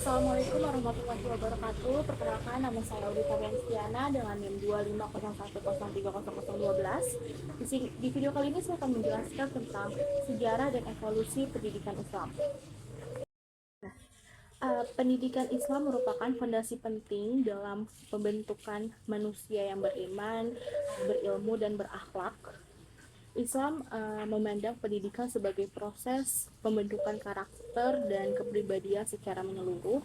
Assalamualaikum warahmatullahi wabarakatuh. Perkenalkan, nama saya Audita Benstiana dengan NIM 25010300012. Di video kali ini saya akan menjelaskan tentang sejarah dan evolusi pendidikan Islam. Pendidikan Islam merupakan fondasi penting dalam pembentukan manusia yang beriman, berilmu, dan berakhlak. Islam memandang pendidikan sebagai proses pembentukan karakter dan kepribadian secara menyeluruh.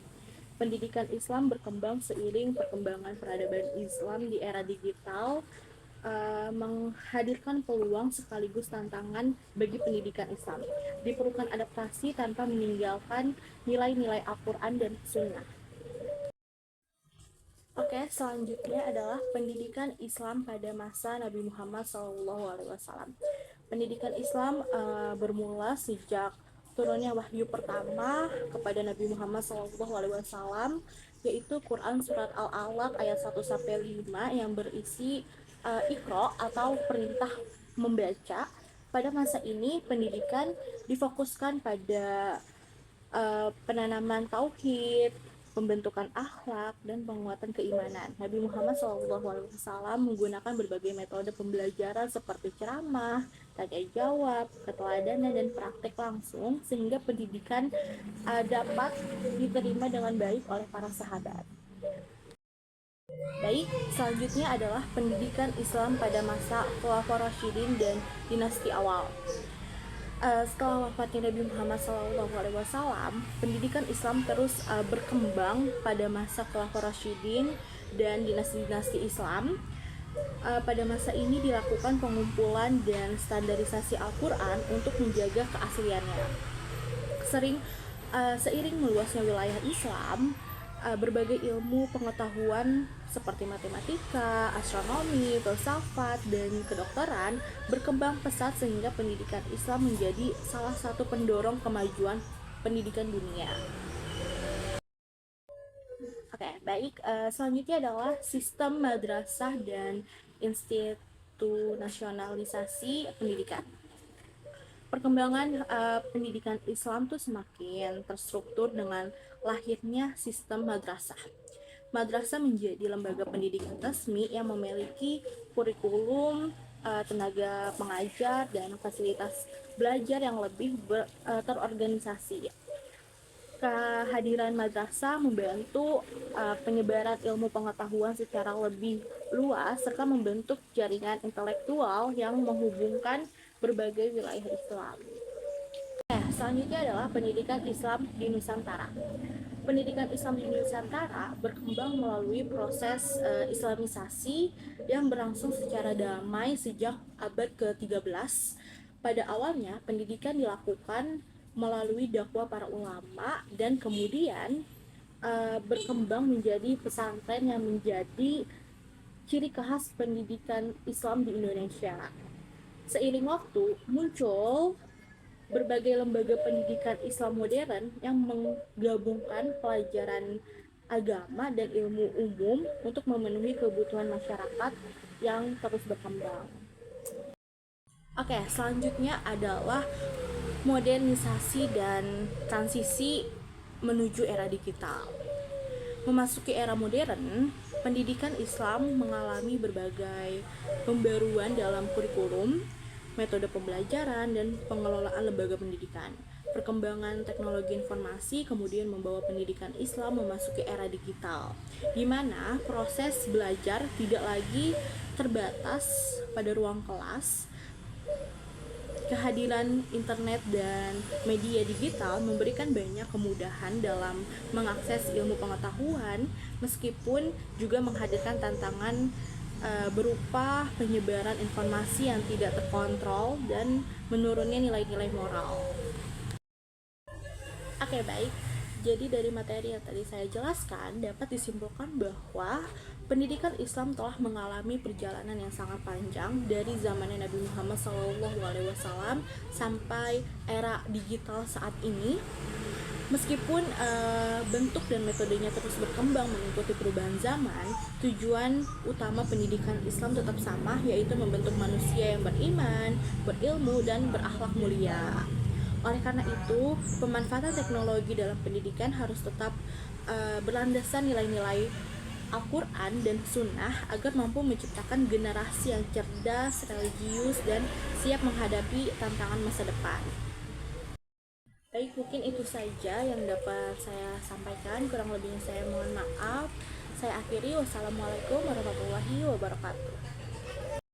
Pendidikan Islam berkembang seiring perkembangan peradaban Islam di era digital, menghadirkan peluang sekaligus tantangan bagi pendidikan Islam. Diperlukan adaptasi tanpa meninggalkan nilai-nilai Al-Quran dan Sunnah. Oke, selanjutnya adalah pendidikan Islam pada masa Nabi Muhammad SAW. Pendidikan Islam bermula sejak turunnya wahyu pertama kepada Nabi Muhammad SAW, yaitu Quran Surat Al-Alaq ayat 1-5 yang berisi Iqra atau perintah membaca. Pada masa ini pendidikan difokuskan pada penanaman tauhid, pembentukan akhlak, dan penguatan keimanan. Nabi Muhammad SAW menggunakan berbagai metode pembelajaran seperti ceramah, tanya jawab, keteladanan, dan praktek langsung sehingga pendidikan dapat diterima dengan baik oleh para sahabat. Baik, selanjutnya adalah pendidikan Islam pada masa Khulafaur Rasyidin dan dinasti awal. Setelah wafatnya Nabi Muhammad SAW, pendidikan Islam terus berkembang pada masa Khulafaur Rasyidin dan dinasti-dinasti Islam. Pada masa ini dilakukan pengumpulan dan standarisasi Al-Quran untuk menjaga keasliannya. Seiring meluasnya wilayah Islam, berbagai ilmu pengetahuan seperti matematika, astronomi, filsafat, dan kedokteran berkembang pesat sehingga pendidikan Islam menjadi salah satu pendorong kemajuan pendidikan dunia. Oke, baik. Selanjutnya adalah sistem madrasah dan institusionalisasi pendidikan. Perkembangan pendidikan Islam tuh semakin terstruktur dengan lahirnya sistem madrasah. Madrasah menjadi lembaga pendidikan resmi yang memiliki kurikulum, tenaga pengajar, dan fasilitas belajar yang lebih terorganisasi. Kehadiran madrasah membantu penyebaran ilmu pengetahuan secara lebih luas serta membentuk jaringan intelektual yang menghubungkan berbagai wilayah Islam. Selanjutnya adalah pendidikan Islam di Nusantara. Pendidikan Islam di Nusantara berkembang melalui proses Islamisasi yang berlangsung secara damai sejak abad ke-13. Pada awalnya, pendidikan dilakukan melalui dakwah para ulama dan kemudian berkembang menjadi pesantren yang menjadi ciri khas pendidikan Islam di Indonesia. Seiring waktu, muncul berbagai lembaga pendidikan Islam modern yang menggabungkan pelajaran agama dan ilmu umum untuk memenuhi kebutuhan masyarakat yang terus berkembang. Oke, selanjutnya adalah modernisasi dan transisi menuju era digital. Memasuki era modern, pendidikan Islam mengalami berbagai pembaruan dalam kurikulum, metode pembelajaran, dan pengelolaan lembaga pendidikan. Perkembangan teknologi informasi kemudian membawa pendidikan Islam memasuki era digital, di mana proses belajar tidak lagi terbatas pada ruang kelas. Kehadiran internet dan media digital memberikan banyak kemudahan dalam mengakses ilmu pengetahuan, meskipun juga menghadirkan tantangan berupa penyebaran informasi yang tidak terkontrol dan menurunnya nilai-nilai moral. Oke, baik. Jadi dari materi yang tadi saya jelaskan dapat disimpulkan bahwa pendidikan Islam telah mengalami perjalanan yang sangat panjang dari zamannya Nabi Muhammad SAW sampai era digital saat ini. Meskipun bentuk dan metodenya terus berkembang mengikuti perubahan zaman, tujuan utama pendidikan Islam tetap sama, yaitu membentuk manusia yang beriman, berilmu, dan berakhlak mulia. Oleh karena itu, pemanfaatan teknologi dalam pendidikan harus tetap berlandaskan nilai-nilai Al-Quran dan Sunnah agar mampu menciptakan generasi yang cerdas, religius, dan siap menghadapi tantangan masa depan. Baik, mungkin itu saja yang dapat saya sampaikan. Kurang lebihnya saya mohon maaf. Saya akhiri. Wassalamualaikum warahmatullahi wabarakatuh.